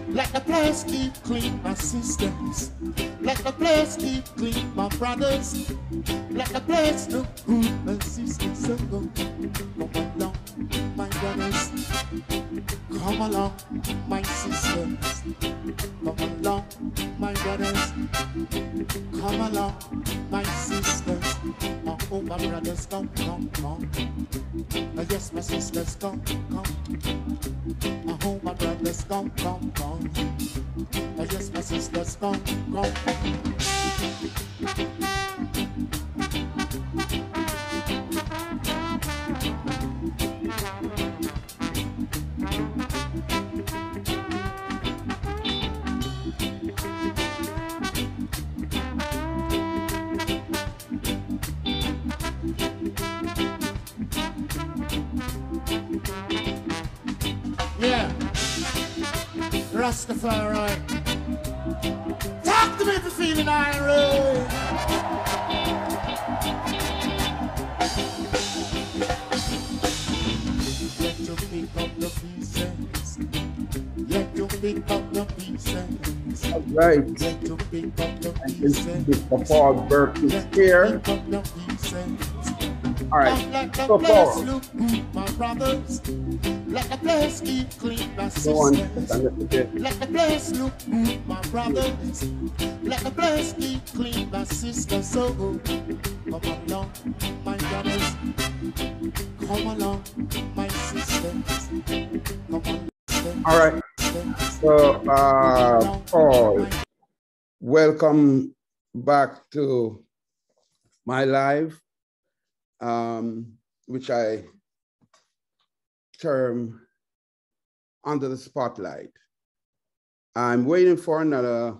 Let the place keep clean, my sisters. Let the place keep clean, my brothers. Let the place look good, my sisters. So go, come along, my brothers. Come along, my sisters. Come along, my brothers. Come along, my sisters. Oh, my brothers, come. Yes, my sisters, come. Oh, my brothers, come. Yes, my sisters, come. Yeah, Rastafari. Talk to me if you're feeling irate. Yet you pick up the pieces. Yet you pick up the pieces. All right. Yet you pick up the pieces. Mr. Paul Burke is here. All right. So Paul. Look good, my brothers. Let the place keep clean, my sisters. Let the place look good, my brothers. Let the place keep clean, my sisters. So go, come along, my brothers. Come along, my sisters. Come on, sisters. All right. So, Paul, welcome back to my live, which I term Under the Spotlight. I'm waiting for another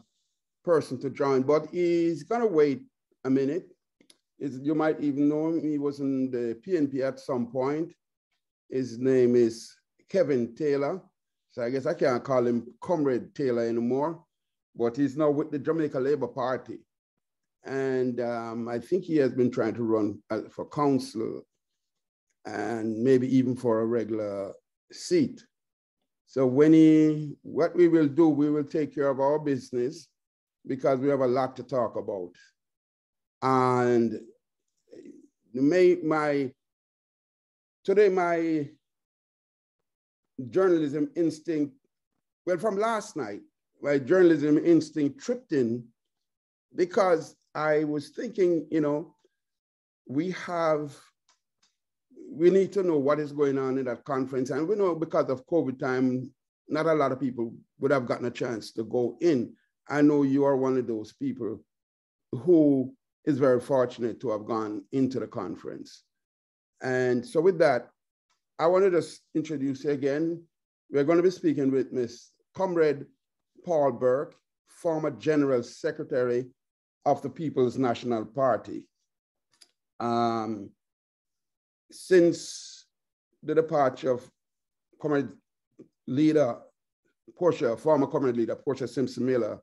person to join, but he's gonna wait a minute. You might even know him. He was in the PNP at some point. His name is Kevin Taylor. So I guess I can't call him Comrade Taylor anymore, but he's now with the Jamaica Labour Party. And I think he has been trying to run for council and maybe even for a regular seat. So what we will do, we will take care of our business because we have a lot to talk about. And today my journalism instinct, well, from last night, my journalism instinct tripped in because I was thinking, we need to know what is going on in that conference. And we know because of COVID time, not a lot of people would have gotten a chance to go in. I know you are one of those people who is very fortunate to have gone into the conference. And so with that, I wanted to introduce you again. We're going to be speaking with Miss Comrade Paul Burke, former General Secretary of the People's National Party. Since the departure of former Comrade Leader Portia Simpson Miller,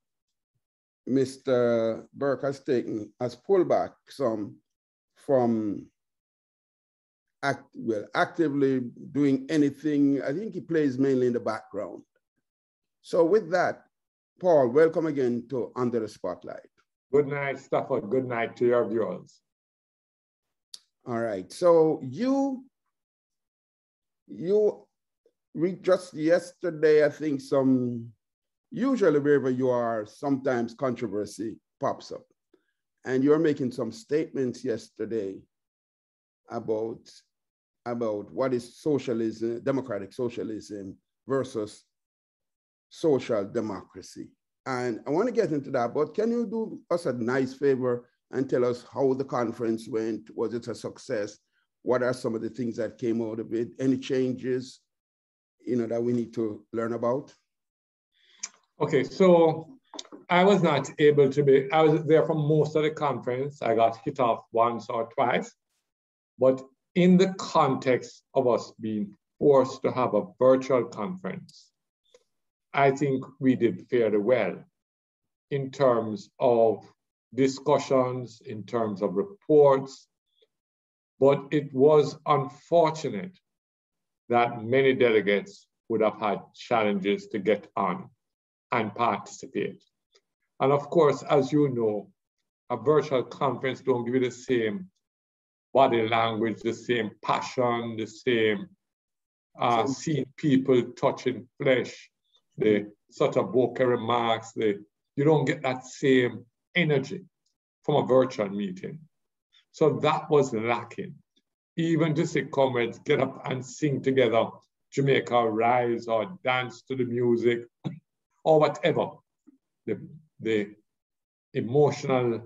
Mr. Burke has pulled back some from actively doing anything. I think he plays mainly in the background. So with that, Paul, welcome again to Under the Spotlight. Good night, Stafford. Good night to your viewers. All right. So you just yesterday, I think usually wherever you are, sometimes controversy pops up. And you're making some statements yesterday about about what is socialism, democratic socialism versus social democracy. And I want to get into that, but can you do us a nice favor and tell us how the conference went? Was it a success? What are some of the things that came out of it? Any changes, that we need to learn about? Okay, so I was not able to be, I was there for most of the conference. I got hit off once or twice, but in the context of us being forced to have a virtual conference, I think we did fairly well in terms of discussions, in terms of reports, but it was unfortunate that many delegates would have had challenges to get on and participate. And of course, as you know, a virtual conference don't give you the same body language, the same passion, the same seeing people touching flesh, the sort of vocal remarks, you don't get that same energy from a virtual meeting. So that was lacking. Even to see comrades get up and sing together, Jamaica Rise, or dance to the music, or whatever. The emotions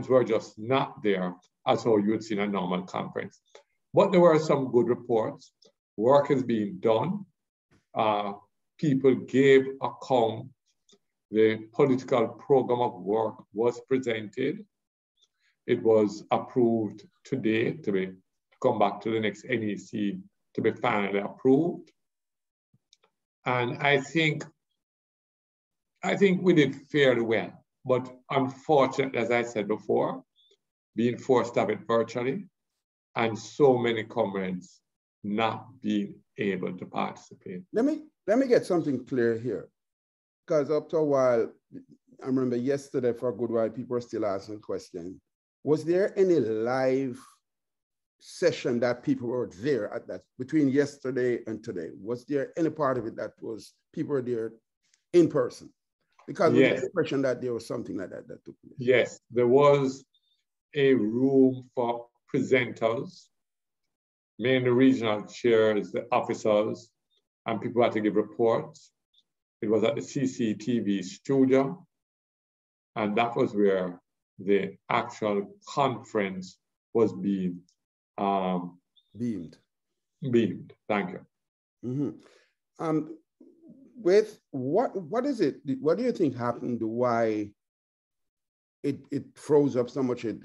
were just not there as how you would see in a normal conference. But there were some good reports. Work is being done. People gave account. The political program of work was presented. It was approved today to come back to the next NEC to be finally approved. And I think we did fairly well, but unfortunately, as I said before, being forced to have it virtually and so many comrades not being able to participate. Let me get something clear here, because up to a while, I remember yesterday for a good while, people were still asking questions. Was there any live session that people were there at that, between yesterday and today? Was there any part of it that was, people were there in person? Because we get the impression that there was something like that that took place. Yes, there was a room for presenters, mainly regional chairs, the officers, and people had to give reports. It was at the CCTV studio, and that was where the actual conference was being beamed. Thank you. Mm-hmm. With what is it? What do you think happened? Why it froze up so much? Did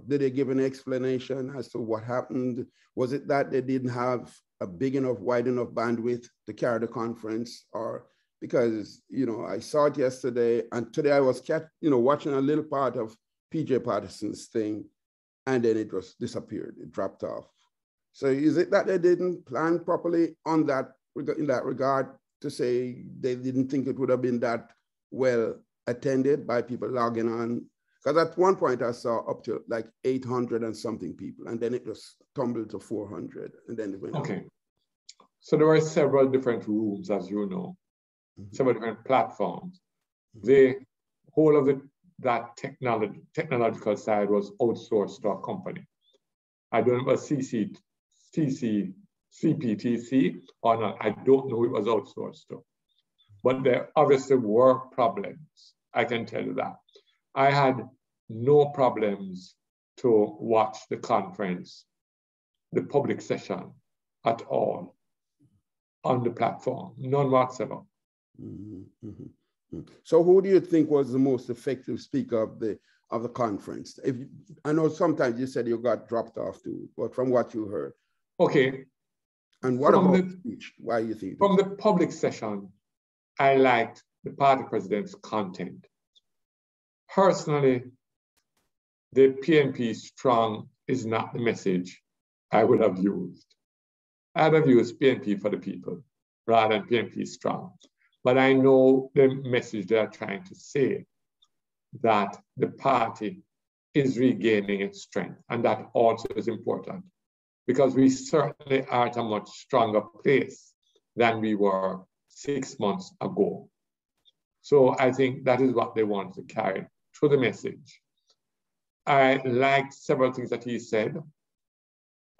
they give an explanation as to what happened? Was it that they didn't have a big enough, wide enough bandwidth to carry the conference, or because I saw it yesterday, and today I was watching a little part of PJ Patterson's thing, and then it just disappeared. It dropped off. So is it that they didn't plan properly in that regard, to say they didn't think it would have been that well attended by people logging on? Because at one point I saw up to like 800 and something people, and then it just tumbled to 400, and then it went Okay. on. So there were several different rooms, as you know, several different platforms. The whole of that technological side was outsourced to a company. I don't know if it was CPTC or not. I don't know who it was outsourced to. But there obviously were problems. I can tell you that. I had no problems to watch the conference, the public session at all on the platform, none whatsoever. So who do you think was the most effective speaker of the conference? I know sometimes you said you got dropped off too, but from what you heard. Okay. And what about the speech? Why do you think? From the public session, I liked the party president's content. Personally, the PNP strong is not the message I would have used. I would have used PNP for the people rather than PNP strong. But I know the message they are trying to say, that the party is regaining its strength. And that also is important, because we certainly are at a much stronger place than we were 6 months ago. So I think that is what they want to carry through the message. I liked several things that he said.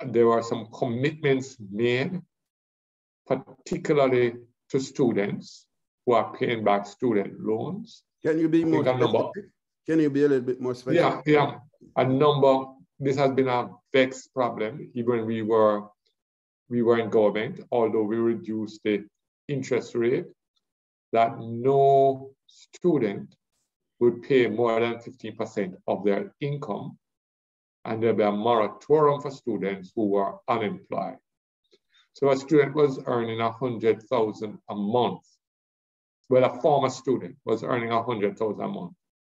there were some commitments made, particularly to students who are paying back student loans. Can you be more specific? Can you be a little bit more specific? Yeah. A number, this has been a vexed problem, even when we were in government, although we reduced the interest rate, that no student would pay more than 15% of their income, and there'll be a moratorium for students who were unemployed. So a student was earning 100,000 a month. Well, a former student was earning 100,000 a month.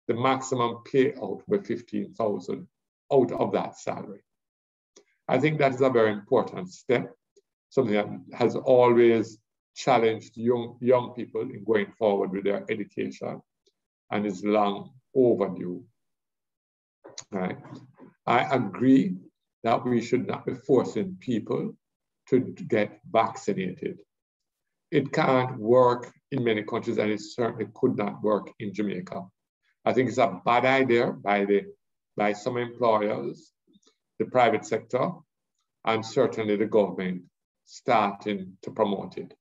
The maximum payout was 15,000 out of that salary. I think that is a very important step, something that has always challenged young people in going forward with their education and is long overdue. Right? I agree that we should not be forcing people to get vaccinated. It can't work in many countries, and it certainly could not work in Jamaica. I think it's a bad idea by some employers, the private sector, and certainly the government starting to promote it.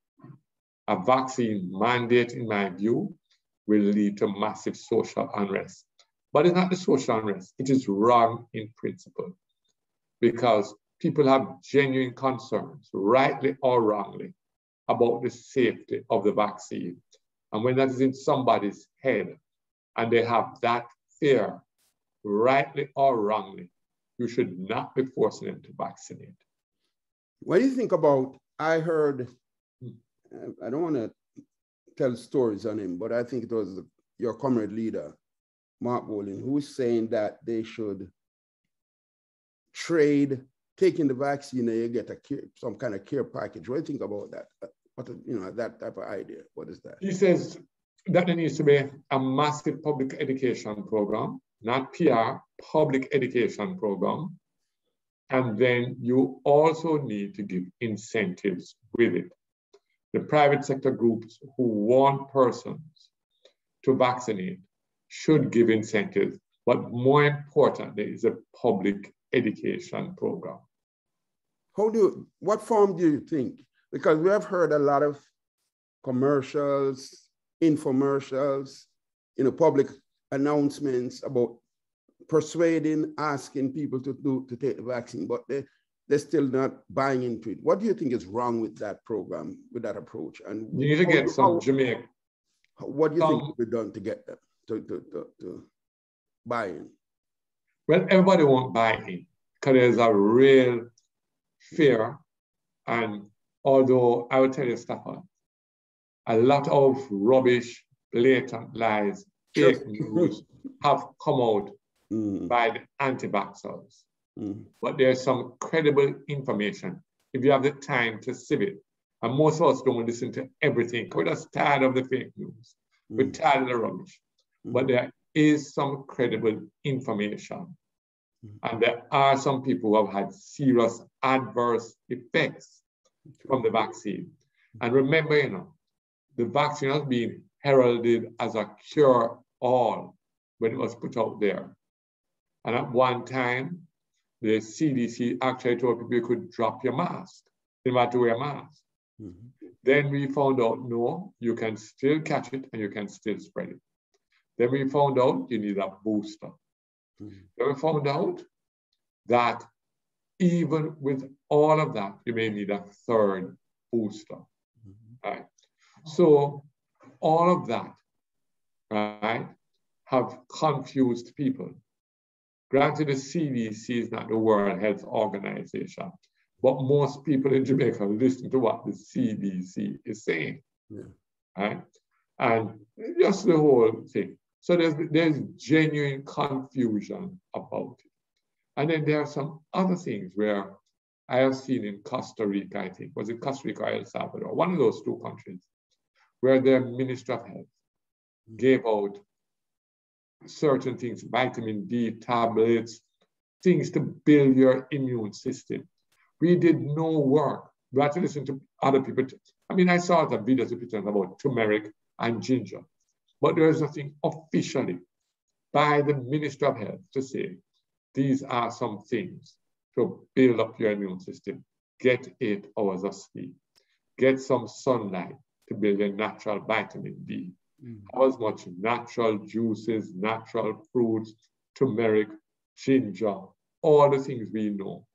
A vaccine mandate, in my view, will lead to massive social unrest. But it's not the social unrest, it is wrong in principle, because people have genuine concerns, rightly or wrongly, about the safety of the vaccine. And when that is in somebody's head and they have that fear, rightly or wrongly, you should not be forcing them to vaccinate. What do you think about, I heard, I don't want to tell stories on him, but I think it was your comrade leader, Mark Bolin, who's saying that they should trade taking the vaccine and you get some kind of care package. What do you think about that? That type of idea. What is that? He says that there needs to be a massive public education program, not PR, public education program. And then you also need to give incentives with it. The private sector groups who want persons to vaccinate should give incentives, but more importantly is a public education program. What form do you think? Because we have heard a lot of commercials, infomercials, public announcements about persuading, asking people to take the vaccine, but they're still not buying into it. What do you think is wrong with that program, with that approach? And you need to get some Jamaica. What do you think will be done to get them to buy in? Well, everybody won't buy in because there's a real fear. And although I will tell you, Stafford, a lot of rubbish, blatant lies, fake news have come out by the anti-vaxxers. But there's some credible information if you have the time to sieve it. And most of us don't listen to everything. We're just tired of the fake news. We're tired of the rubbish. But there is some credible information. And there are some people who have had serious adverse effects from the vaccine. And remember, the vaccine has been heralded as a cure-all when it was put out there. And at one time, the CDC actually told people you could drop your mask. You didn't have to wear a mask. Then we found out, no, you can still catch it and you can still spread it. Then we found out you need a booster. Then we found out that even with all of that, you may need a third booster. Right? So all of that, right, have confused people. Granted, the CDC is not the World Health Organization, but most people in Jamaica listen to what the CDC is saying, right? And just the whole thing. So there's genuine confusion about it. And then there are some other things where I have seen in Costa Rica, I think, was it Costa Rica or El Salvador, one of those two countries, where their Minister of Health gave out certain things, vitamin D tablets, things to build your immune system. We did no work. We had to listen to other people. I saw the videos of pictures about turmeric and ginger, but there is nothing officially by the Minister of Health to say, these are some things to build up your immune system. Get 8 hours of sleep. Get some sunlight to build your natural vitamin D. Have as much natural juices, natural fruits, turmeric, ginger, all the things we know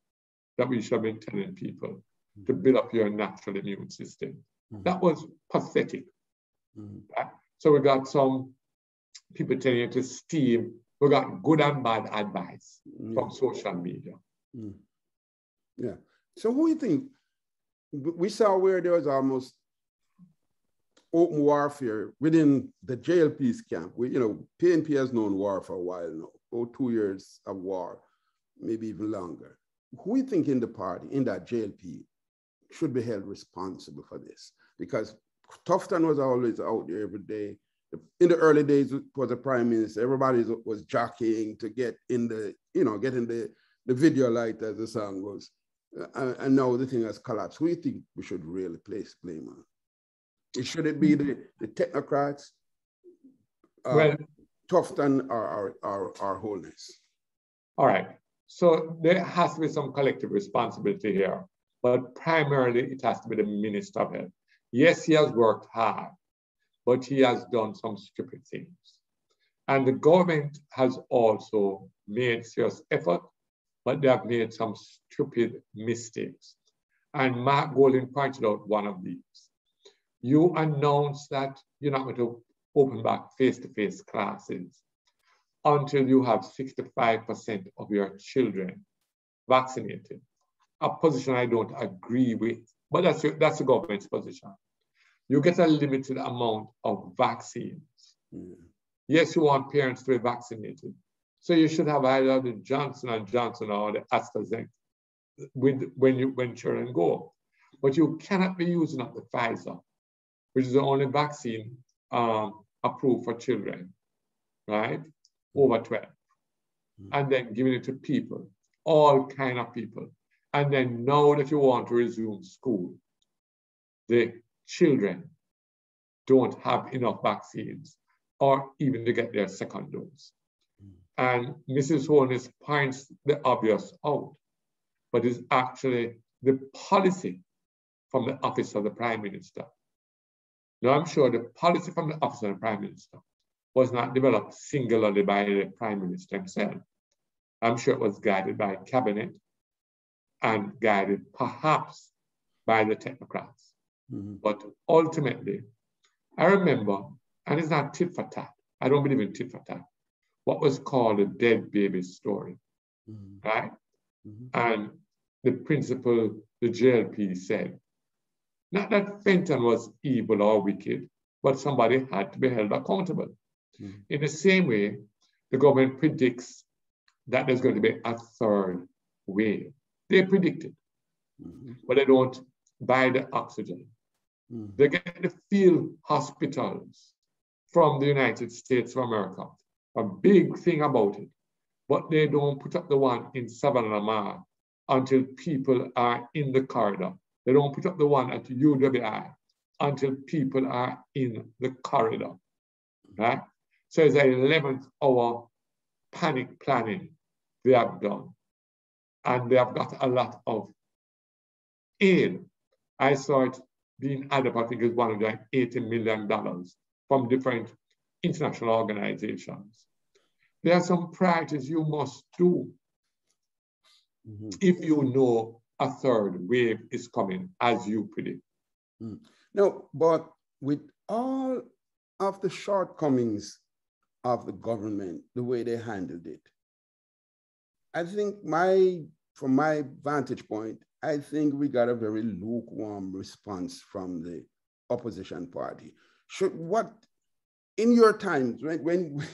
that we should have been telling people to build up your natural immune system. That was pathetic. So we got some people telling you to steam. We got good and bad advice from social media. Yeah. So who do you think? We saw where there was almost open warfare within the JLP's camp. PNP has known war for a while now, 2 years of war, maybe even longer. Who do you think in the party, in that JLP, should be held responsible for this? Because Tufton was always out there every day. In the early days, it was the prime minister. Everybody was jockeying to get in the, get in the video light, as the song goes. And now the thing has collapsed. Who do you think we should really place blame on? Should it be the technocrats, Tufton, or Holness? All right. So there has to be some collective responsibility here, but primarily it has to be the Minister of Health. Yes, he has worked hard, but he has done some stupid things. And the government has also made serious effort, but they have made some stupid mistakes. And Mark Golding pointed out one of these. You announced that you're not going to open back face-to-face classes until you have 65% of your children vaccinated. A position I don't agree with, but that's the government's position. You get a limited amount of vaccines. Yes, you want parents to be vaccinated. So you should have either the Johnson & Johnson or the AstraZeneca when children go. But you cannot be using up the Pfizer, which is the only vaccine approved for children, right? Over 12. And then giving it to people, all kind of people. And then now that you want to resume school, the children don't have enough vaccines or even to get their second dose. And Mrs. Holness points the obvious out, but it's actually the policy from the office of the Prime Minister. Now, I'm sure the policy from the office of the Prime Minister was not developed singularly by the Prime Minister himself. I'm sure it was guided by cabinet and guided perhaps by the technocrats. But ultimately, I remember, and it's not tit for tat, I don't believe in tit for tat, what was called a dead baby story, right? And the principal, the JLP said, not that Fenton was evil or wicked, but somebody had to be held accountable. In the same way, the government predicts that there's going to be a third wave. They predict it, but they don't buy the oxygen. They get the field hospitals from the United States of America, a big thing about it, but they don't put up the one in Savannah until people are in the corridor. They don't put up the one at UWI until people are in the corridor, right? So it's an 11th hour panic planning they have done. And they have got a lot of aid. I saw it being added up, I think it's $180 million from different international organizations. There are some priorities you must do if you know a third wave is coming, as you predict. No, but with all of the shortcomings of the government, the way they handled it, I think from my vantage point, I think we got a very lukewarm response from the opposition party. In your times, right, when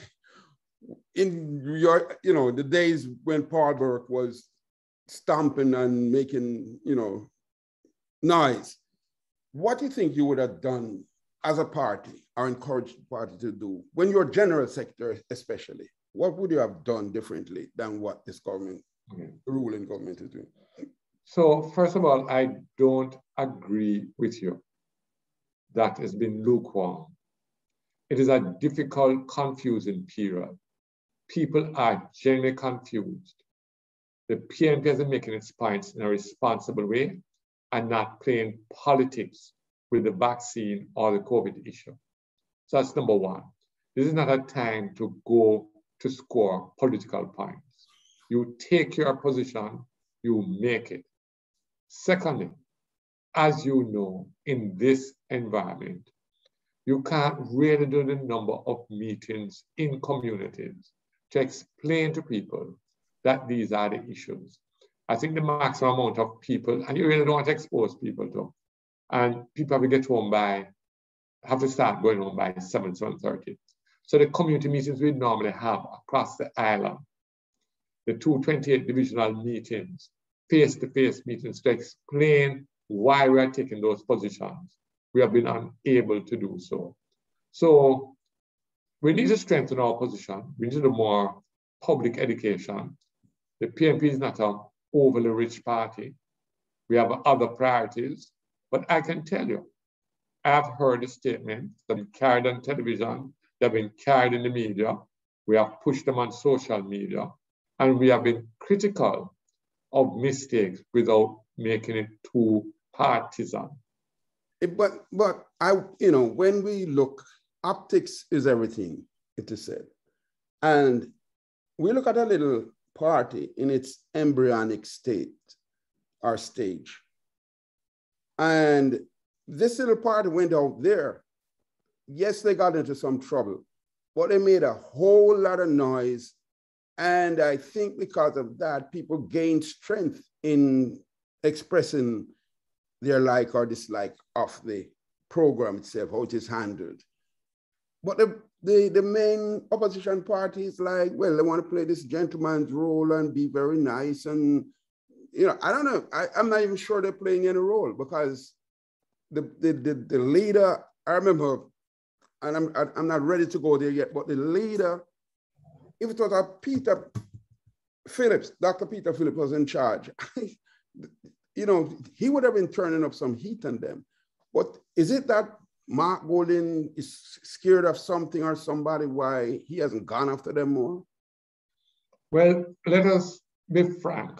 in your, the days when Paul Burke was stomping and making, noise, what do you think you would have done as a party or encouraged the party to do when your general secretary especially? What would you have done differently than what this government, ruling government is doing? So first of all, I don't agree with you that has been lukewarm. It is a difficult, confusing period. People are genuinely confused. the PNP has been making its points in a responsible way and not playing politics with the vaccine or the COVID issue. So that's number one. This is not a time to go to score political points. You take your position, you make it. Secondly, as you know, in this environment, you can't really do the number of meetings in communities to explain to people that these are the issues. I think the maximum amount of people, and you really don't want to expose people to, and people have to get home have to start going home by 7:30. So the community meetings we normally have across the island, the 228 divisional meetings, face-to-face meetings to explain why we are taking those positions, we have been unable to do so. So we need to strengthen our position. We need to do more public education. The PNP is not an overly rich party. We have other priorities, but I can tell you, I've heard the statements that have been carried on television, they've been carried in the media. We have pushed them on social media, and we have been critical of mistakes without making it too partisan. But when we look, optics is everything, it is said. And we look at a little party in its embryonic state or stage. And this little party went out there. Yes, they got into some trouble, but they made a whole lot of noise. And I think because of that, people gained strength in expressing their like or dislike of the program itself, how it is handled. But the main opposition party is like, well, they want to play this gentleman's role and be very nice. And, I don't know. I'm not even sure they're playing any role, because the leader, I remember, and I'm not ready to go there yet, but the leader, if it was a Peter Phillips, Dr. Peter Phillips was in charge, he would have been turning up some heat on them. But is it that Mark Golden is scared of something or somebody, why he hasn't gone after them more? Well, let us be frank.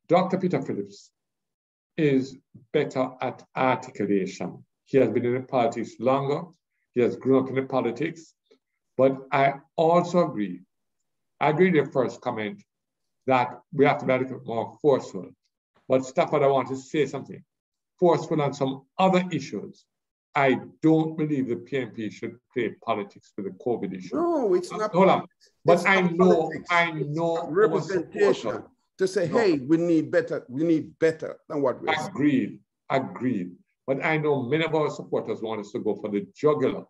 Dr. Peter Phillips is better at articulation. He has been in the politics longer. He has grown up in the politics. But I also agree. I agree with your first comment that we have to be a little more forceful. But Stafford, I want to say something. Forceful on some other issues. I don't believe the PNP should play politics with the COVID issue. No, it's not. Hold on. But I know representation to say, hey, we need better than what we're saying. Agreed. But I know many of our supporters want us to go for the jugular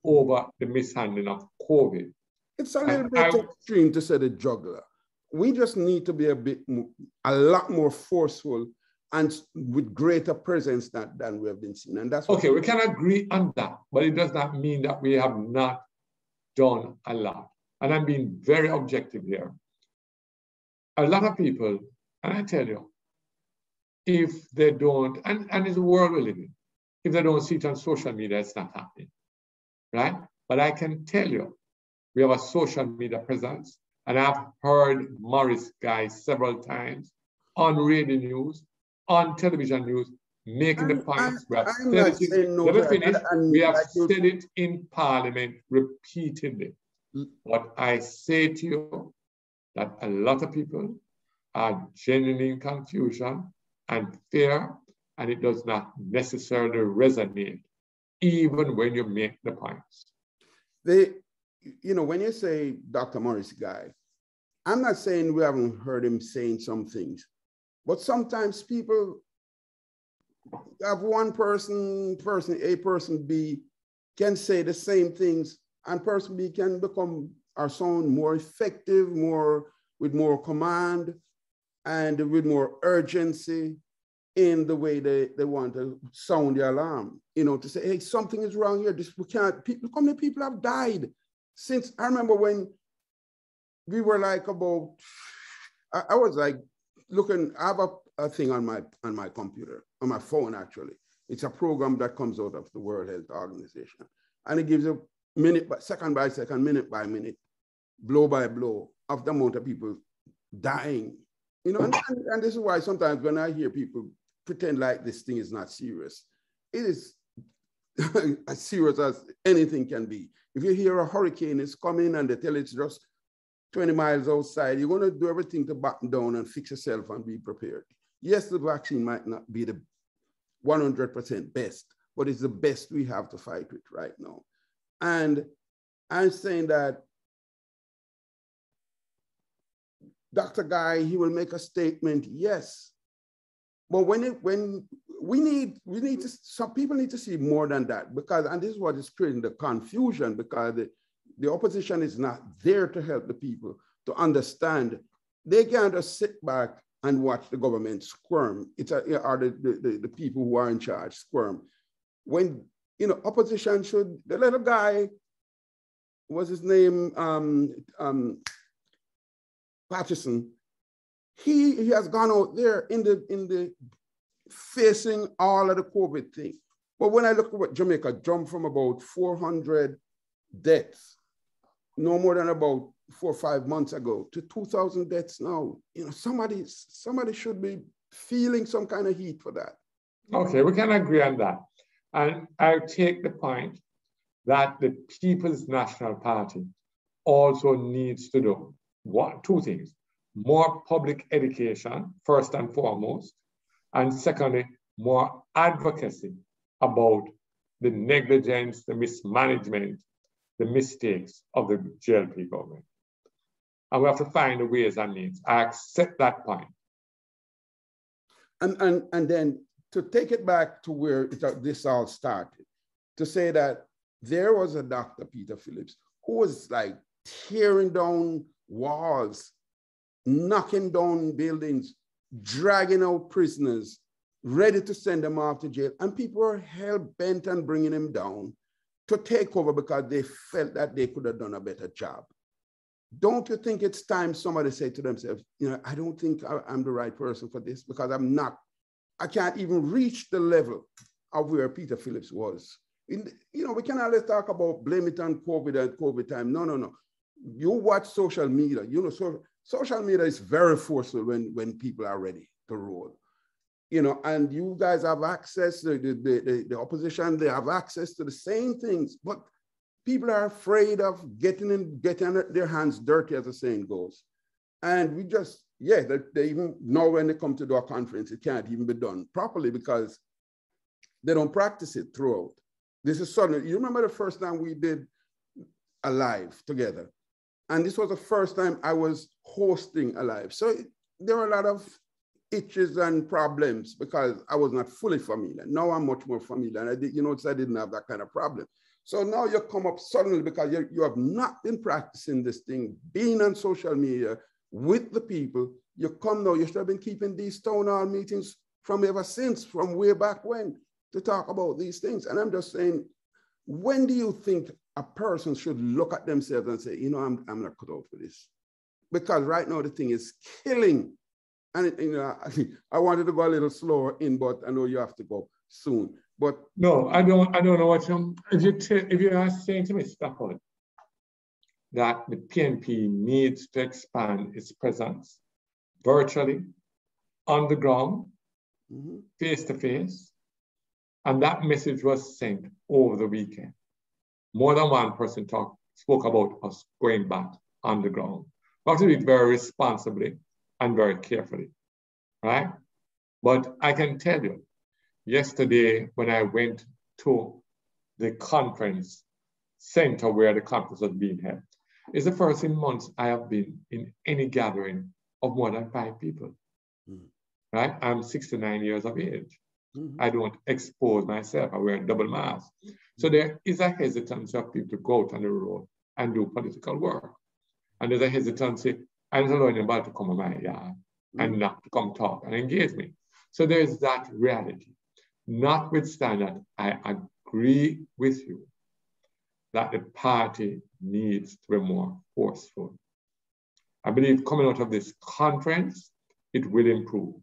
over the mishandling of COVID. It's a little bit extreme to say the jugular. We just need to be a lot more forceful and with greater presence than we have been seeing. And that's okay, we can agree on that, but it does not mean that we have not done a lot. And I'm being very objective here. A lot of people, and I tell you, if they don't, and it's the world we live in, if they don't see it on social media, it's not happening, right? But I can tell you, we have a social media presence, and I've heard Morris Guy several times on radio news, on television news, making the points. We have said it in Parliament repeatedly. But I say to you that a lot of people are genuinely in confusion and fear, and it does not necessarily resonate, even when you make the points. When you say Dr. Morris Guy, I'm not saying we haven't heard him saying some things, but sometimes people have one person A, person B can say the same things, and person B can become or sound more effective, with more command and with more urgency in the way they want to sound the alarm, to say, hey, something is wrong here. How many people have died since? I remember when we were like I was like looking, I have a thing on my computer, on my phone actually. It's a program that comes out of the World Health Organization. And it gives you second by second, minute by minute, blow by blow of the amount of people dying. You know, and this is why sometimes when I hear people pretend like this thing is not serious, it is as serious as anything can be. If you hear a hurricane is coming and they tell it's just 20 miles outside, you're going to do everything to batten down and fix yourself and be prepared. Yes, the vaccine might not be the 100% best, but it's the best we have to fight with right now. And I'm saying that Dr. Guy, he will make a statement, yes. But when we need to, some people need to see more than that, because, and this is what is creating the confusion, because the opposition is not there to help the people to understand. They can't just sit back and watch the government squirm. Or the people who are in charge squirm. When, you know, opposition should, the little guy, what's his name, Patterson, he has gone out there in the facing all of the COVID thing. But when I look at what Jamaica jumped from about 400 deaths, no more than about 4 or 5 months ago, to 2,000 deaths now, you know, somebody should be feeling some kind of heat for that. Okay, we can agree on that. And I take the point that the People's National Party also needs to do two things: more public education, first and foremost, and secondly, more advocacy about the negligence, the mismanagement, the mistakes of the GLP government. And we have to find the ways and means. I accept that point. And then to take it back to where this all started, to say that there was a Dr. Peter Phillips who was like tearing down walls, knocking down buildings, dragging out prisoners, ready to send them off to jail. And people were hell-bent on bringing him down to take over because they felt that they could have done a better job. Don't you think it's time somebody say to themselves, you know, I don't think I'm the right person for this, because I can't even reach the level of where Peter Phillips was. You know, we can always talk about blame it on COVID and COVID time. No. You watch social media, you know, social media is very forceful when people are ready to roll. You know, and you guys have access, the opposition, they have access to the same things, but people are afraid of getting their hands dirty, as the saying goes. And we just, yeah, they even know when they come to do a conference, it can't even be done properly because they don't practice it throughout. This is suddenly, you remember the first time we did a live together? And this was the first time I was hosting a live. So there were a lot of itches and problems because I was not fully familiar. Now I'm much more familiar. And I didn't have that kind of problem. So now you come up suddenly because you have not been practicing this thing, being on social media with the people. You come now, you should have been keeping these town hall meetings from ever since, from way back when, to talk about these things. And I'm just saying, when do you think a person should look at themselves and say, you know, I'm not cut out for this? Because right now the thing is killing. And you know, I wanted to go a little slower in, but I know you have to go soon. But no, I don't know what if you are saying to me, Stafford, that the PNP needs to expand its presence virtually, on the ground, face to face, and that message was sent over the weekend. More than one person spoke about us going back on the ground. We have to do it very responsibly and very carefully, right? But I can tell you, yesterday when I went to the conference center where the conference was being held, it's the first in months I have been in any gathering of more than 5 people, right? I'm 69 years of age. I don't expose myself. I wear a double mask. So there is a hesitancy of people to go out on the road and do political work. And there's a hesitancy, I'm not allowing anybody to come on my yard and not to come talk and engage me. So there's that reality. Notwithstanding that, I agree with you that the party needs to be more forceful. I believe coming out of this conference, it will improve.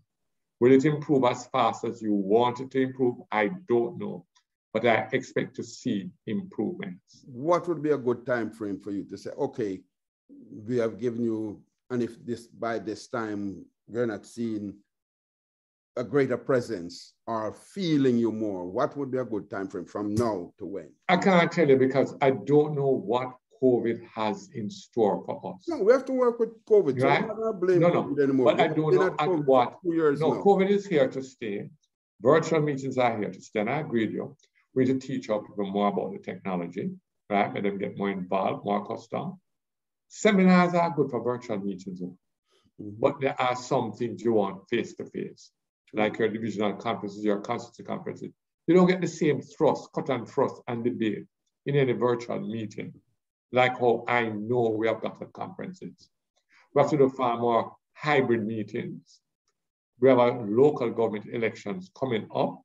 Will it improve as fast as you want it to improve? I don't know, but I expect to see improvements. What would be a good time frame for you to say, okay, we have given you and if by this time we're not seeing a greater presence or feeling you more, what would be a good time frame from now to when? I can't tell you because I don't know what COVID has in store for us. No, we have to work with COVID. Right? So I'm not going to blame No, COVID anymore. but I don't know at what. No, COVID is here to stay. Virtual meetings are here to stay. And I agree with you. We need to teach our people more about the technology, right? Let them get more involved, more accustomed. Seminars are good for virtual meetings, but there are some things you want face-to-face, like your divisional conferences, your constituency conferences. You don't get the same thrust, cut and thrust, and debate in any virtual meeting, like how I know we have got at conferences. We have to do far more hybrid meetings. We have our local government elections coming up.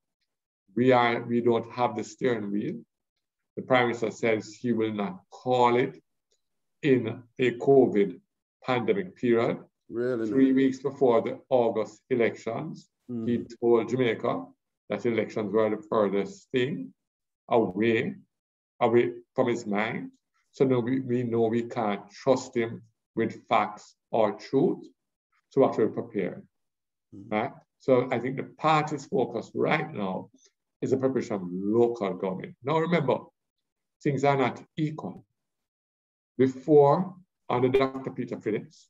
We don't have the steering wheel. The Prime Minister says he will not call it in a COVID pandemic period. Really? 3 weeks before the August elections, he told Jamaica that elections were the furthest thing away from his mind. So now we know we can't trust him with facts or truth. So we have to be prepared, right? So I think the party's focus right now is the preparation of local government. Now remember, things are not equal. Before, under Dr. Peter Phillips,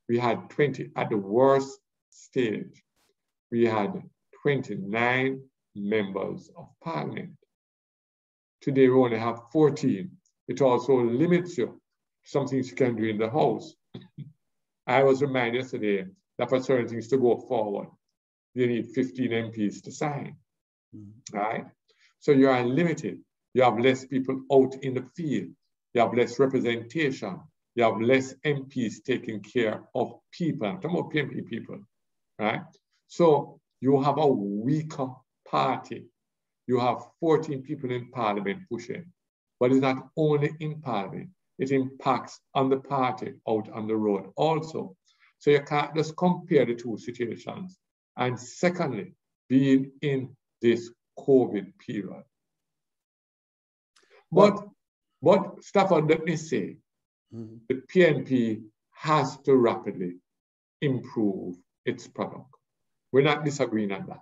we had 20, at the worst stage, we had 29 members of parliament. Today, we only have 14. It also limits you to some things you can do in the House. I was reminded yesterday that for certain things to go forward, you need 15 MPs to sign, right? So you are limited. You have less people out in the field. You have less representation. You have less MPs taking care of people. I'm talking about PMP people, right? So you have a weaker party. You have 14 people in parliament pushing, but it's not only in parliament, it impacts on the party out on the road also. So you can't just compare the two situations. And secondly, being in this COVID period. But Stafford, let me say, the PNP has to rapidly improve its product. We're not disagreeing on that.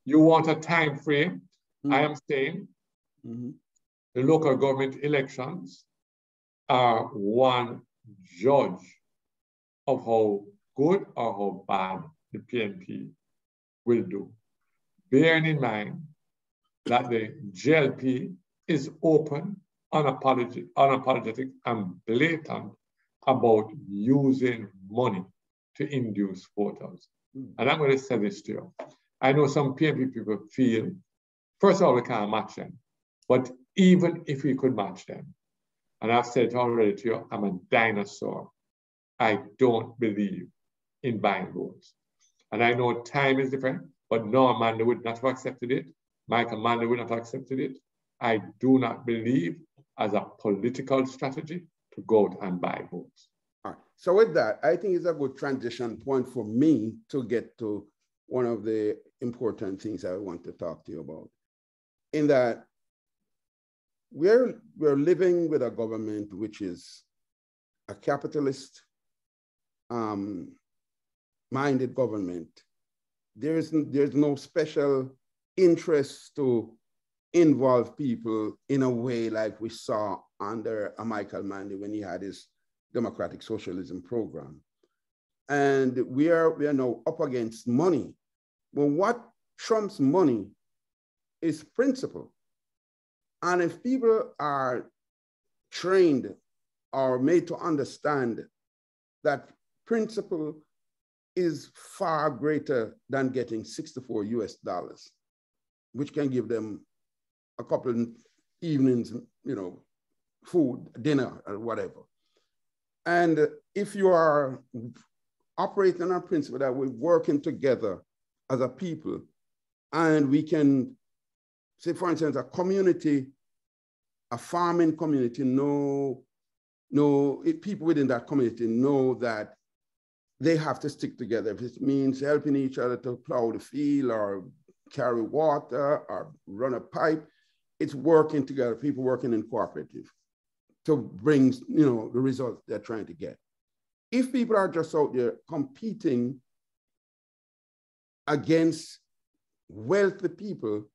You want a time frame? I am saying the local government elections are one judge of how good or how bad the PNP will do. Bearing in mind that the JLP is open, unapologetic, and blatant about using money to induce voters. And I'm going to say this to you. I know some PNP people feel, first of all, we can't match them. But even if we could match them, and I've said it already to you, I'm a dinosaur. I don't believe in buying votes. And I know time is different, but Norman Manley would not have accepted it. Michael Manley would not have accepted it. I do not believe as a political strategy to go out and buy votes. All right. So with that, I think it's a good transition point for me to get to one of the important things I want to talk to you about. In that we're living with a government which is a capitalist minded government. There's no special interest to involve people in a way like we saw under Michael Manley when he had his democratic socialism program. And we are now up against money. Well, what trumps money is principle. And if people are trained or made to understand that principle is far greater than getting $64 US, which can give them a couple of evenings, food, dinner, or whatever. And if you are operating on a principle that we're working together as a people, and we can, say, for instance, a community, a farming community, people within that community know that they have to stick together. If it means helping each other to plow the field or carry water or run a pipe, it's working together, people working in cooperative to bring the results they're trying to get. if people are just out there competing against wealthy people,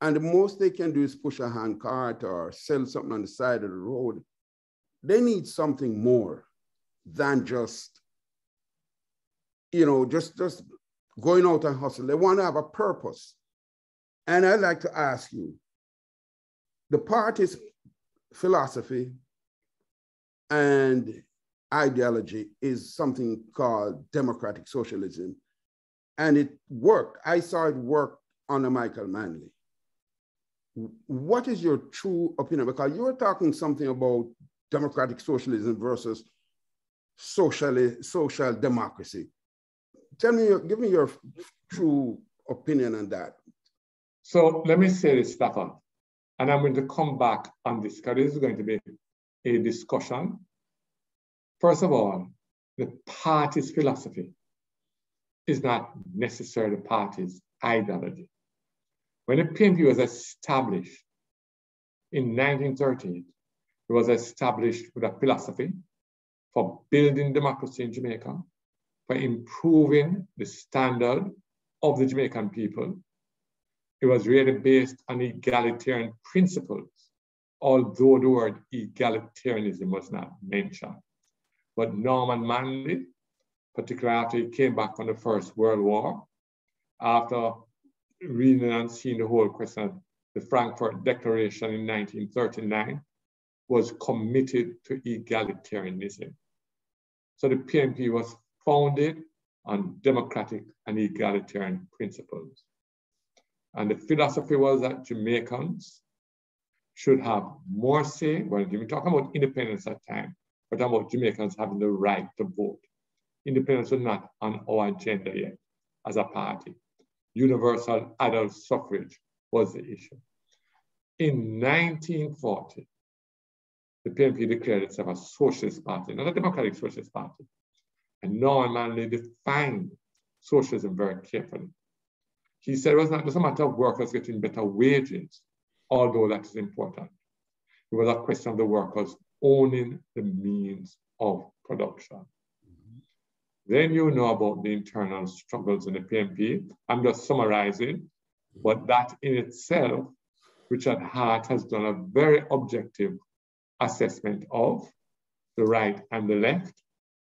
and the most they can do is push a hand cart or sell something on the side of the road, they need something more than just, just going out and hustle. They want to have a purpose. And I'd like to ask you, the party's philosophy and ideology is something called democratic socialism. And it worked. I saw it work under Michael Manley. What is your true opinion? Because you were talking something about democratic socialism versus social democracy. Give me your true opinion on that. So let me say this, Stafford, and I'm going to come back on this because this is going to be a discussion. First of all, the party's philosophy is not necessarily the party's ideology. When the PNP was established in 1938, it was established with a philosophy for building democracy in Jamaica, for improving the standard of the Jamaican people. It was really based on egalitarian principles, although the word egalitarianism was not mentioned. But Norman Manley, particularly after he came back from the First World War, after reading and seeing the whole question of the Frankfurt Declaration in 1939, was committed to egalitarianism. So the PNP was founded on democratic and egalitarian principles. And the philosophy was that Jamaicans should have more say. Well, we're talking about independence at the time. We're talking about Jamaicans having the right to vote. Independence was not on our agenda yet as a party. Universal adult suffrage was the issue. In 1940, the PNP declared itself a socialist party, not a democratic socialist party. And Norman Manley defined socialism very carefully. He said it was not just a matter of workers getting better wages, although that is important. It was a question of the workers owning the means of production. Then you know about the internal struggles in the PNP. I'm just summarizing, but that in itself, Richard Hart has done a very objective assessment of the right and the left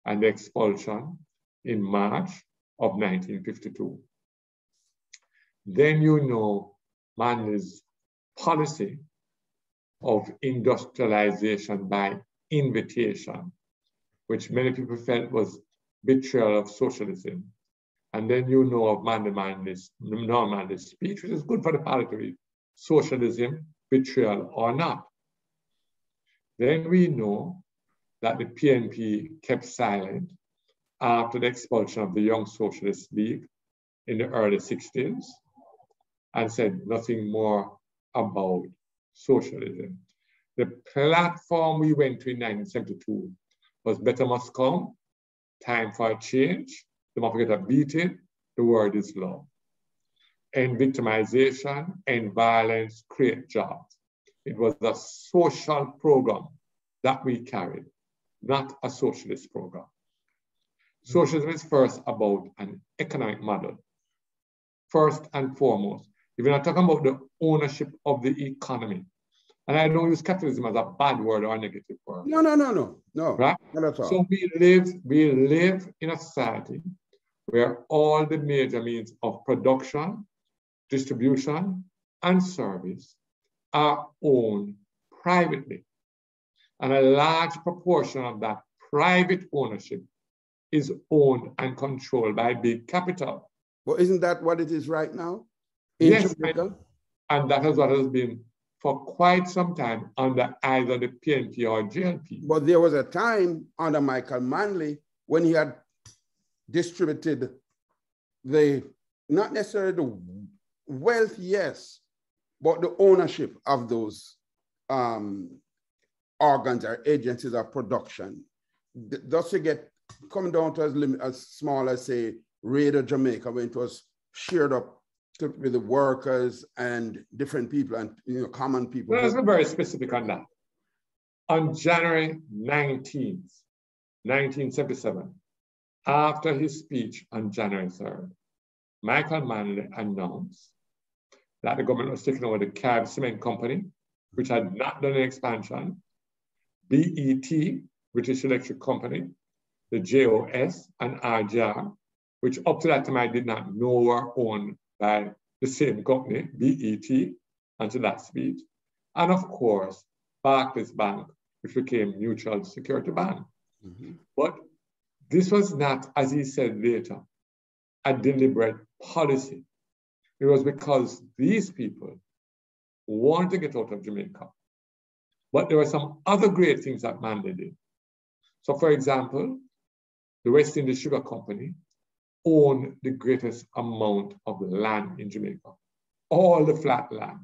and the expulsion in March of 1952. Then you know Manley's policy of industrialization by invitation, which many people felt was betrayal of socialism. And then you know of Norman Manley's speech, which is good for the party to read, socialism, betrayal or not. Then we know that the PNP kept silent after the expulsion of the Young Socialist League in the early 60s and said nothing more about socialism. The platform we went to in 1972 was better must come, time for a change, the must get a beating, the word is love. End victimization, end violence, create jobs. It was a social program that we carried, not a socialist program. Socialism is first about an economic model. First and foremost, if you're not talking about the ownership of the economy, and I don't use capitalism as a bad word or a negative word. No, right? Not at all. So we live in a society where all the major means of production, distribution, and service are owned privately. And a large proportion of that private ownership is owned and controlled by big capital. Well, isn't that what it is right now? Yes, and that is what has been for quite some time under either the PNP or JLP. But there was a time under Michael Manley when he had distributed not necessarily the wealth, yes, but the ownership of those organs or agencies of production. Thus you come down to as small as, say, Radio Jamaica, when it was shared up with the workers and different people and common people. Let's be very specific on that. On January 19th, 1977, after his speech on January 3rd, Michael Manley announced that the government was taking over the Cab Cement Company, which had not done an expansion, BET, British Electric Company, the JOS, and RJR, which up to that time I did not know were owned by the same company, BET, until that speech. And of course, Barclays Bank, which became Mutual Security Bank. Mm-hmm. But this was not, as he said later, a deliberate policy. It was because these people wanted to get out of Jamaica. But there were some other great things that Manley did. So for example, the West Indies Sugar Company owned the greatest amount of land in Jamaica, all the flat land.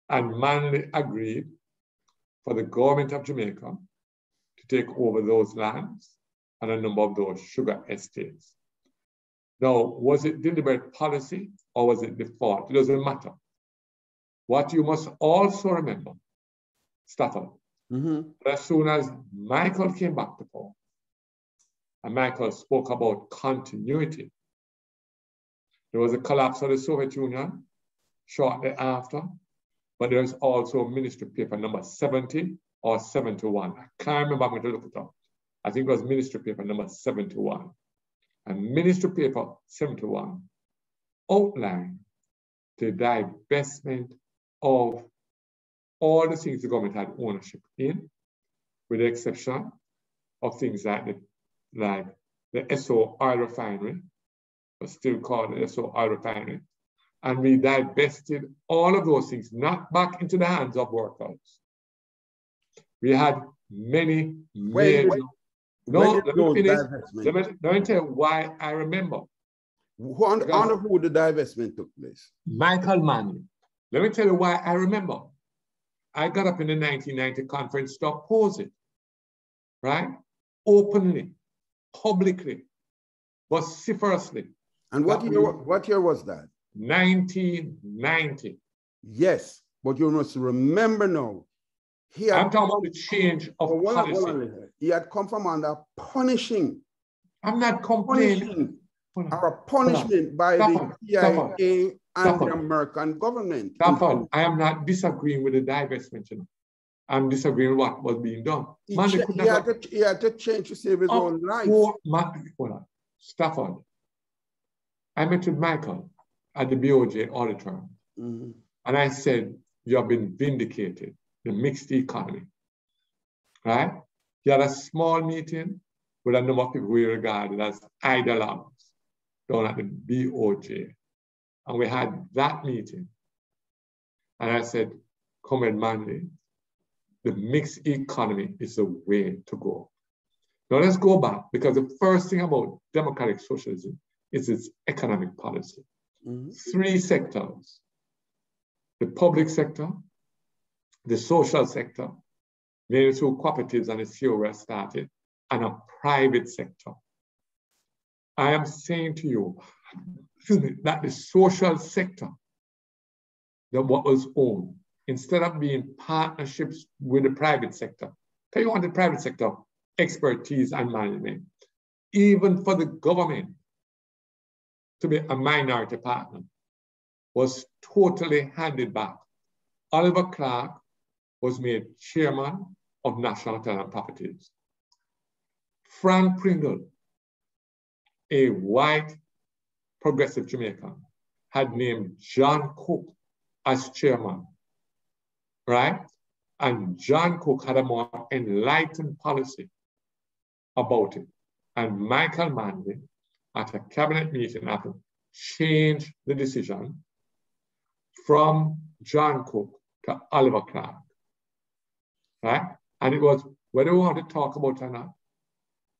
And Manley agreed for the government of Jamaica to take over those lands and a number of those sugar estates. Now, was it deliberate policy or was it default? It doesn't matter. What you must also remember, Stafford, as soon as Michael came back to power, and Michael spoke about continuity, there was a collapse of the Soviet Union shortly after, but there's also Ministry Paper number 70 or 71. I can't remember, I'm going to look it up. I think it was Ministry Paper number 71. And Ministry Paper 71 outlined the divestment of all the things the government had ownership in, with the exception of things like the SO oil refinery, but still called the SO oil refinery. And we divested all of those things, not back into the hands of workers. We had many major... No, let me finish. Let me tell you why I remember. Under who the divestment took place? Michael Manley. Let me tell you why I remember. I got up in the 1990 conference to oppose it, right? Openly, publicly, vociferously. And what year was that? 1990. Yes, but you must remember now. I'm talking about the change of policy. He had come from under punishing. I'm not complaining. Or punishment by the CIA and the American government. Stafford, I am not disagreeing with the divestment. You know. I'm disagreeing with what was being done. He had to change to save his own life. Stafford, I met with Michael at the BOJ auditorium, and I said, you have been vindicated, the mixed economy, right? He had a small meeting with a number of people we regarded as ideologues down at the BOJ. And we had that meeting. And I said, Comrade Manley, the mixed economy is the way to go. Now let's go back, because the first thing about democratic socialism is its economic policy. 3 sectors: the public sector, the social sector, mainly through cooperatives and the COA started, and a private sector. I am saying to you, that the social sector, that what was owned, instead of being partnerships with the private sector, because you want the private sector expertise and management, even for the government to be a minority partner, was totally handed back. Oliver Clark was made chairman of National Tenant Properties. Frank Pringle, a white progressive Jamaican, had named John Cook as chairman, right? And John Cook had a more enlightened policy about it. And Michael Manley, at a cabinet meeting, had to change the decision from John Cook to Oliver Clark, right? And it was, whether we want to talk about it or not,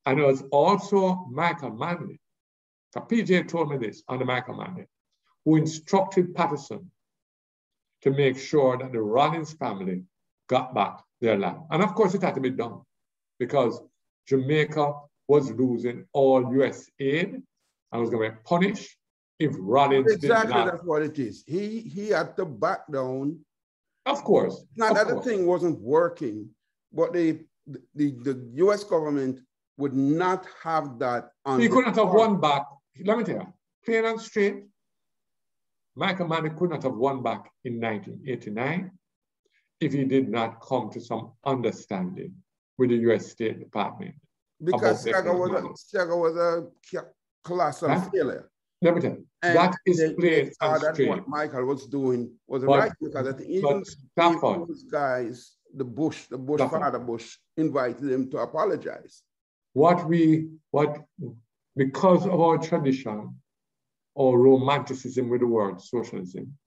and it was also Michael Manley, PJ told me this on the Michael Manley, who instructed Patterson to make sure that the Rollins family got back their land. And of course it had to be done because Jamaica was losing all US aid and was going to be punished if Rollins did not. Exactly, that's what it is. He had to back down. Of course. Not that the thing wasn't working, but the US government would not have that on He could not have won back. Let me tell you, plain and straight, Michael Manley could not have won back in 1989 if he did not come to some understanding with the U.S. State Department. Because Saga was a colossal failure. Let me tell you, and that is plain and that straight. what Michael was doing was right, because I think even those guys, the Bush father Bush, invited him to apologize. Because of our tradition or romanticism with the word socialism,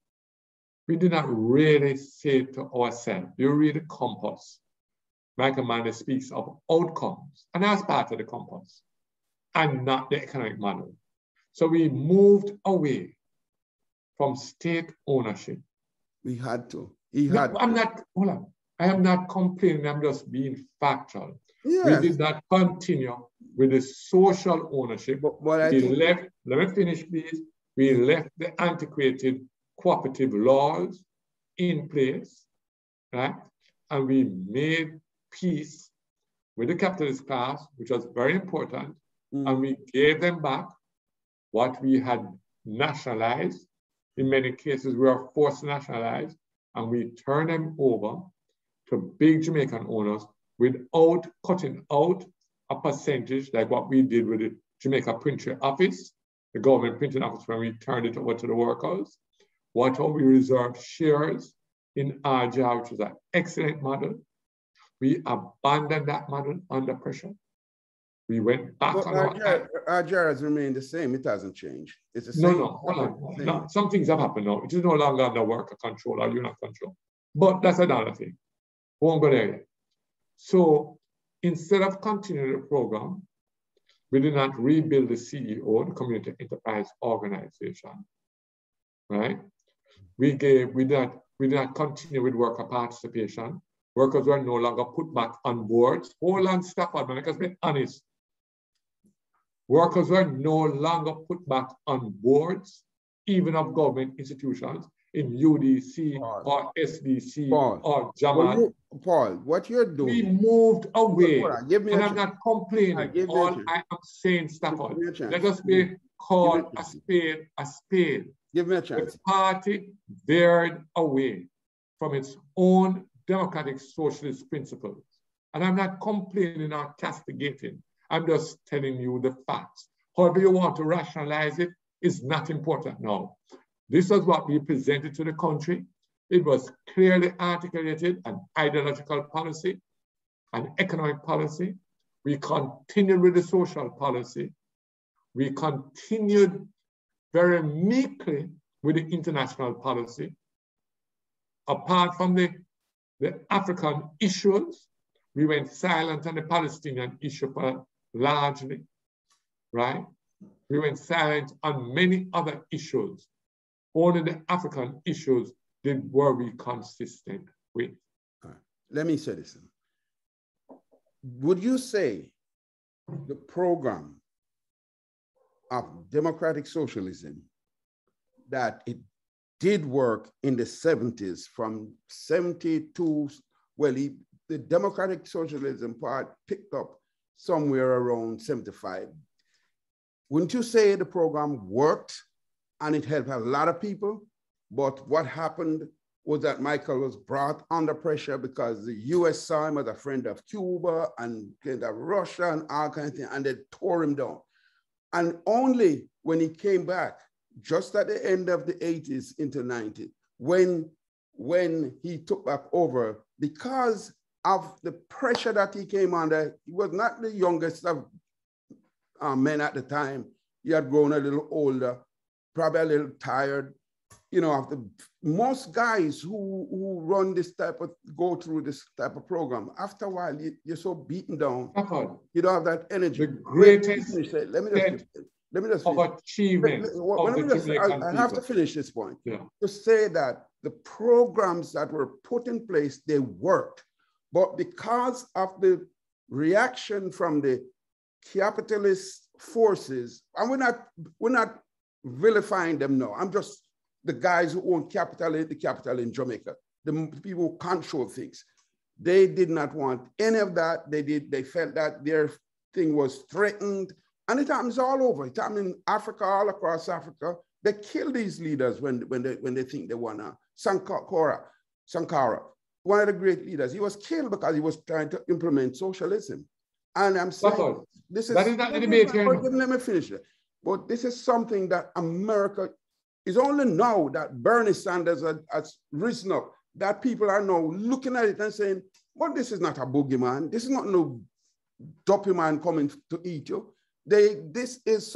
we did not really say to ourselves, you read the compass. Michael Manley speaks of outcomes, and that's part of the compass, and not the economic model. So we moved away from state ownership. We had to. Hold on. I am not complaining, I'm just being factual. Yes. We did not continue with the social ownership. Let me finish, please. We left the antiquated cooperative laws in place, right? And we made peace with the capitalist class, which was very important, and we gave them back what we had nationalized. In many cases, we were forced to nationalize, and we turned them over to big Jamaican owners without cutting out a percentage like what we did with the Jamaica Printing Office, the government printing office, when we turned it over to the workers. We reserved shares in RJR, which was an excellent model. We abandoned that model under pressure. We went back on RJR has remained the same. It hasn't changed. It's the same. Hold on. No, some things have happened now. It is no longer under worker control or unit control. But that's another thing. We won't go there yet. So instead of continuing the program, we did not rebuild the CEO, the Community Enterprise Organization, right? We did not continue with worker participation. Workers were no longer put back on boards. Hold on, Stafford, man, let's be honest. Workers were no longer put back on boards, even of government institutions, in UDC or SDC or JAMAD. Paul, what you're doing. We moved away. I'm not complaining. All I am saying, Stafford, let us be called a spade a spade. Give me a chance. The party veered away from its own democratic socialist principles. And I'm not complaining or castigating. I'm just telling you the facts. However you want to rationalize it is not important now. This was what we presented to the country. It was clearly articulated an ideological policy, an economic policy. We continued with the social policy. We continued very meekly with the international policy. Apart from the African issues, we went silent on the Palestinian issue largely, right? We went silent on many other issues. Only the African issues were we consistent with. Let me say this. Would you say the program of democratic socialism, that it did work in the 70s, from 72, well, the democratic socialism part picked up somewhere around 75. Wouldn't you say the program worked and it helped a lot of people? But what happened was that Michael was brought under pressure because the US saw him as a friend of Cuba and kind of Russia and all kinds of things, and they tore him down. And only when he came back, just at the end of the 80s into 90s, when he took back over, because of the pressure that he came under, he was not the youngest of men at the time. He had grown a little older, probably a little tired. You know, most guys who run this go through this type of program, after a while, you're so beaten down. You don't have that energy. The greatest let me just achievement. I have to finish this point. Yeah. To say that the programs that were put in place, they worked. But because of the reaction from the capitalist forces, and we're not vilifying them now. I'm just the guys who own the capital in Jamaica, the people who control things. They did not want any of that. They felt that their thing was threatened. And it happens all over. It happens in Africa, all across Africa. They kill these leaders when they think they want to. Sankara, one of the great leaders, he was killed because he was trying to implement socialism. And I'm saying, this is, that is not the debate here. Let me finish it. But this is something that America is only now that Bernie Sanders has risen up, that people are now looking at it and saying, well, this is not a boogeyman. This is not no dopey man coming to eat you. This is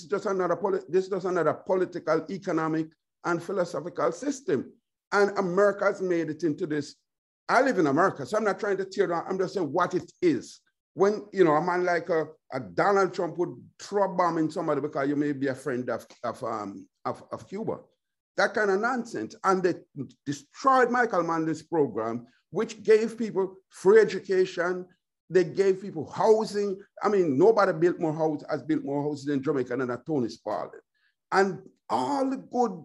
just another political, economic, and philosophical system. And America has made it into this. I live in America, so I'm not trying to tear down. I'm just saying what it is. When, you know, a man like a Donald Trump would throw a bomb in somebody because you may be a friend of Cuba. That kind of nonsense. And they destroyed Michael Manley's program, which gave people free education. They gave people housing. I mean, nobody built more houses, has built more houses in Jamaica than Tony Spalding. And all the good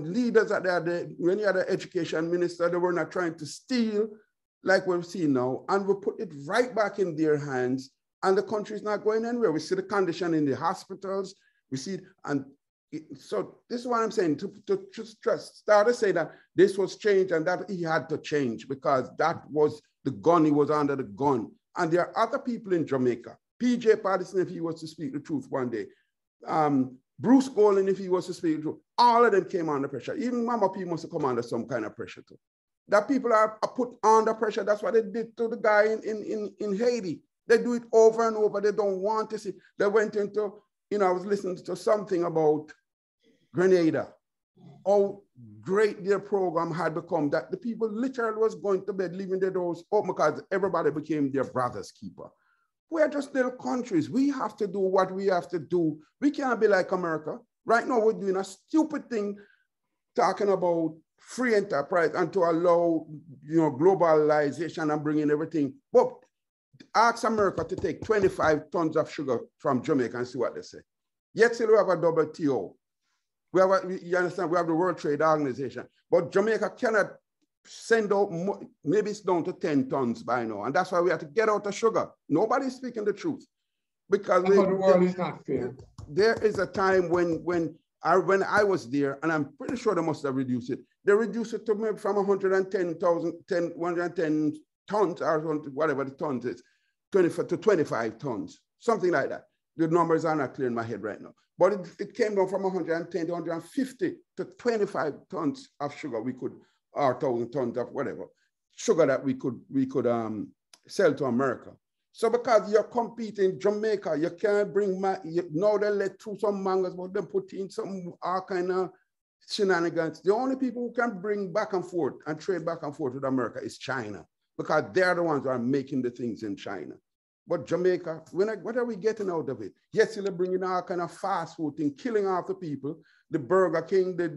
leaders that many other education minister, they were not trying to steal like we've seen now, and we put it right back in their hands, and the country is not going anywhere. We see the condition in the hospitals, we see, so this is what I'm saying, to just start to say that this was changed and that he had to change because that was the gun, he was under the gun. And there are other people in Jamaica, PJ Patterson, if he was to speak the truth one day, Bruce Golan, if he was to speak the truth, all of them came under pressure. Even Mama P must have come under some kind of pressure too. That people are put under pressure. That's what they did to the guy in Haiti. They do it over and over. They don't want to see. They went into, you know, I was listening to something about Grenada, how great their program had become, that the people literally was going to bed, leaving their doors open because everybody became their brother's keeper. We're just little countries. We have to do what we have to do. We can't be like America. Right now, we're doing a stupid thing talking about free enterprise and to allow, you know, globalization and bringing everything. But ask America to take 25 tons of sugar from Jamaica and see what they say. Yet still we have a WTO. You understand, we have the World Trade Organization, but Jamaica cannot send out, maybe it's down to 10 tons by now. And that's why we have to get out the sugar. Nobody's speaking the truth. Because the world is not fair. There is a time when I was there, and I'm pretty sure they must have reduced it. They reduced it to maybe from 110 tons, or whatever the tons is, to 25 tons, something like that. The numbers are not clear in my head right now. But it came down from 110 to 150 to 25 tons of sugar we could, or 1,000 tons of whatever, sugar that we could sell to America. So because you're competing Jamaica, you can't bring, now they let through some mangoes, but they put in some all kind of shenanigans. The only people who can bring back and forth and trade back and forth with America is China, because they're the ones who are making the things in China. But Jamaica, what are we getting out of it? Yes, they're bringing all kind of fast food thing, killing off the people, the Burger King, the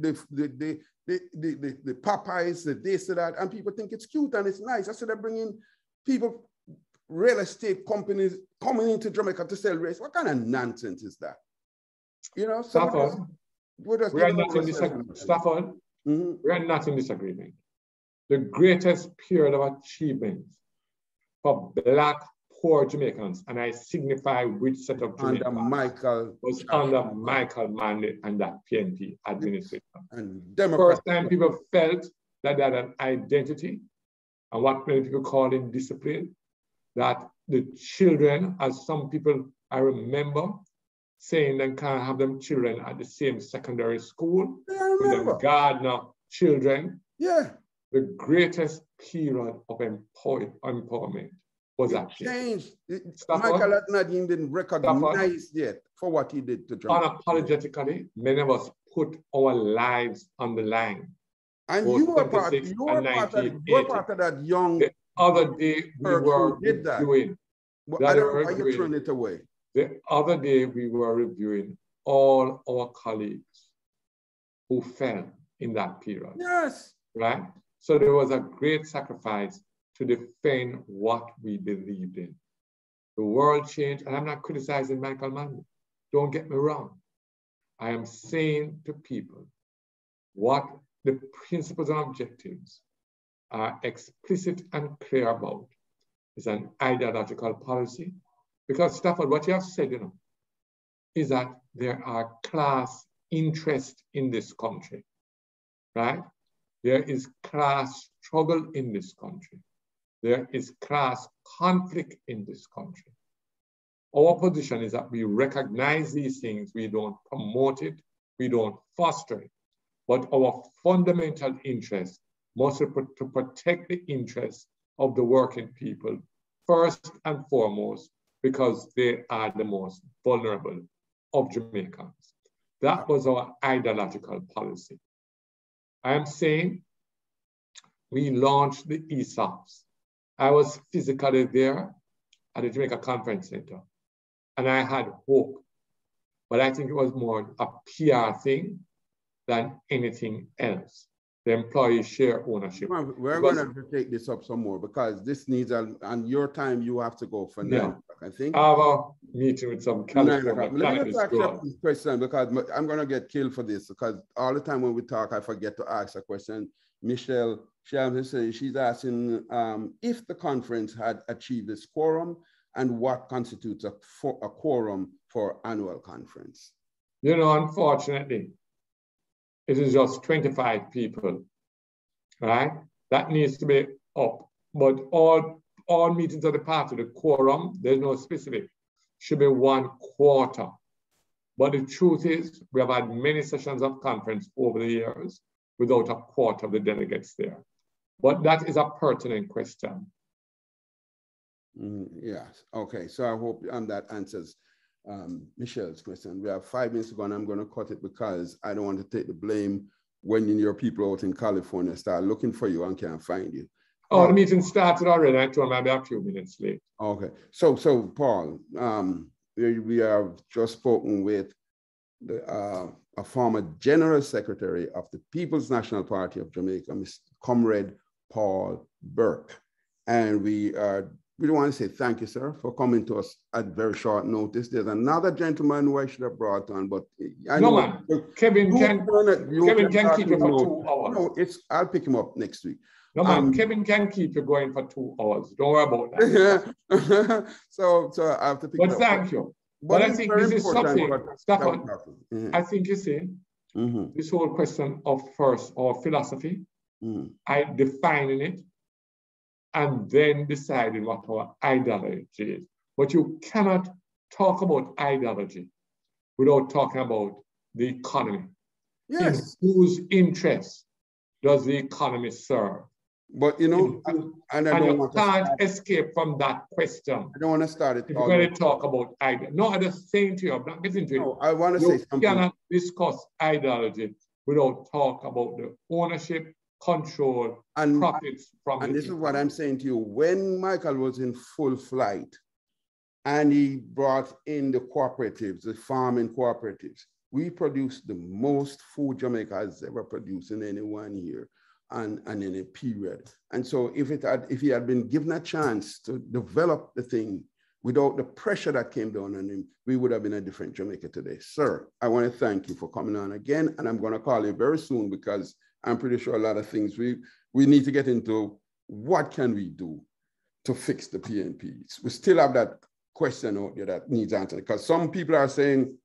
Popeyes, the this, that, and people think it's cute and it's nice. I said they're bringing people, real estate companies coming into Jamaica to sell race. What kind of nonsense is that? You know, Stafford, we are not in disagreement. Stafford, we are not in disagreement. The greatest period of achievement for Black poor Jamaicans, and I signify which set of Jamaicans was under Michael Manley and that PNP administration. And first time people felt that they had an identity and what many people call in discipline, that the children, as some people I remember saying they can't have them children at the same secondary school, with them gardener children. Yeah. The greatest period of empowerment was that changed. Michael has not even been recognized yet for what he did to Jamaica. Unapologetically, many of us put our lives on the line. And you were part of that young. The other day we were reviewing. I don't know why you throwing it away. The other day we were reviewing all our colleagues who fell in that period. Yes. Right? So there was a great sacrifice to defend what we believed in. The world changed, and I'm not criticizing Michael Manley. Don't get me wrong. I am saying to people what the principles and objectives are explicit and clear about is an ideological policy Because Stafford, what you have said, you know, is that there are class interests in this country, right? There is class struggle in this country. There is class conflict in this country. Our position is that we recognize these things, we don't promote it, we don't foster it, but our fundamental interest must be to protect the interests of the working people first and foremost, because they are the most vulnerable of Jamaicans. That was our ideological policy. I am saying we launched the ESOPs. I was physically there at the Jamaica Conference Center, and I had hope, but I think it was more a PR thing than anything else. The employee share ownership. We're going to take this up some more because this needs, and your time you have to go for 9 o'clock, I think. I have a meeting with some California. Let me ask you this question because I'm going to get killed for this because all the time when we talk, I forget to ask a question. Michelle, she's asking if the conference had achieved this quorum and what constitutes a quorum for annual conference. You know, unfortunately, it is just 25 people, right? That needs to be up. But all meetings are the part of the quorum. There's no specific. Should be 1/4. But the truth is, we have had many sessions of conference over the years without 1/4 of the delegates there. But that is a pertinent question. Yes. Okay. So I hope that answers Michelle's question. We have 5 minutes to go, and I'm going to cut it because I don't want to take the blame when your people out in California start looking for you and can't find you. Oh, the meeting started already. I told them I'll be a few minutes late. Okay. So Paul, we have just spoken with a former General Secretary of the People's National Party of Jamaica, Mr. Comrade Paul Burke. And we want to say thank you, sir, for coming to us at very short notice. There's another gentleman who I should have brought on, but I know. No, man. Kevin can keep you for 2 hours. No, I'll pick him up next week. No, man, Kevin can keep you going for 2 hours. Don't worry about that. so I have to pick him up. But thank you. But I think this is something, Stafford, I think you see, this whole question of first or philosophy, I defining it, and then deciding what our ideology is. But you cannot talk about ideology without talking about the economy. Yes. In whose interests does the economy serve? But you know, and you can't escape from that question. I don't want to start it. If you're going to talk about ideology. No, I'm just saying to you, I'm not getting to it. No, I want to say something. You cannot discuss ideology without talk about the ownership, control, and profits from it. And this is what I'm saying to you. When Michael was in full flight and he brought in the cooperatives, the farming cooperatives, we produced the most food Jamaica has ever produced in any 1 year and in a period. And so if he had been given a chance to develop the thing without the pressure that came down on him, we would have been a different Jamaica today. Sir, I want to thank you for coming on again. And I'm going to call you very soon because I'm pretty sure a lot of things we need to get into. What can we do to fix the PNPs? We still have that question out there that needs answer because some people are saying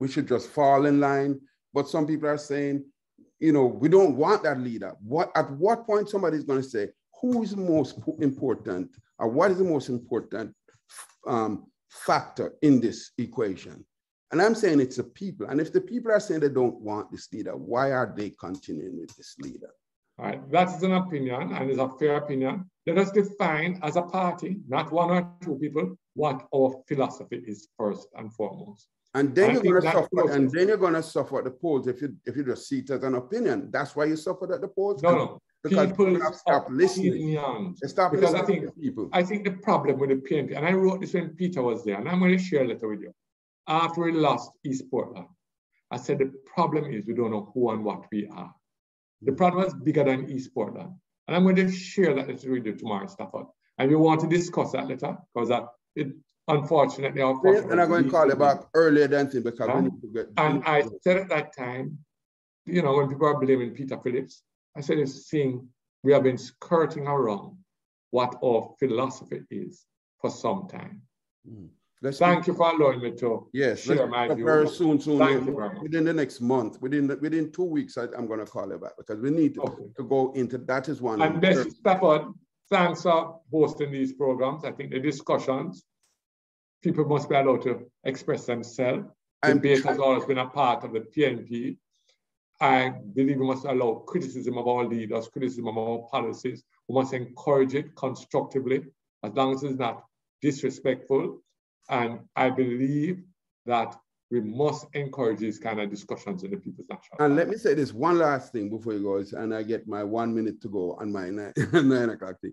we should just fall in line, but some people are saying, you know, we don't want that leader. At what point somebody's going to say, who is most important or what is the most important factor in this equation? And I'm saying it's the people. And if the people are saying they don't want this leader, why are they continuing with this leader? All right, that's an opinion and it's a fair opinion. Let us define as a party, not 1 or 2 people, what our philosophy is first and foremost. And then you're going to suffer. And then you're going to suffer at the polls if you just see it as an opinion. That's why you suffered at the polls. No. Because people have stopped listening. Because I think the problem with the PNP, and I wrote this when Peter was there, and I'm going to share a letter with you. After we lost East Portland, I said the problem is we don't know who and what we are. The problem is bigger than East Portland. And I'm going to share that letter with you tomorrow, Stafford. And we want to discuss that letter because unfortunately, and I'm going to call you back earlier than because we need to get. And I said at that time, you know, when people are blaming Peter Phillips, I said this thing, we have been skirting around what our philosophy is for some time. Thank you for allowing me to share my views. Soon, Thank you very much. within the next month, within 2 weeks, I'm going to call you back because we need to go into that is one. And Mr. Stafford, thanks for hosting these programs. I think the discussions, people must be allowed to express themselves. Debate has always been a part of the PNP. I believe we must allow criticism of our leaders, criticism of our policies. We must encourage it constructively, as long as it's not disrespectful. And I believe that we must encourage these kind of discussions in the People's National And let me say this one last thing before you go, and I get my 1 minute to go on my 9 o'clock thing.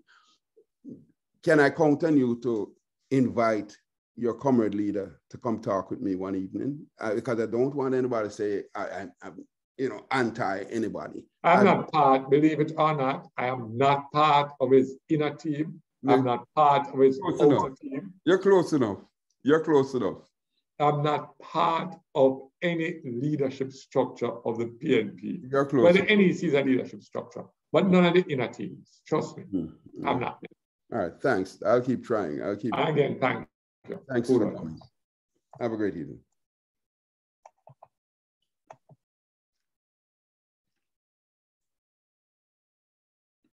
Can I count on you to invite your comrade leader to come talk with me one evening? Because I don't want anybody to say I'm anti anybody. I'm not part, believe it or not, I am not part of his inner team. I'm not part of his outer team. You're close enough. You're close enough. I'm not part of any leadership structure of the PNP. You're close. Well, the NEC is a leadership structure, but none of the inner teams. Trust me, I'm not. All right, thanks. I'll keep trying. Again, thank you. Thanks for coming. Have a great evening.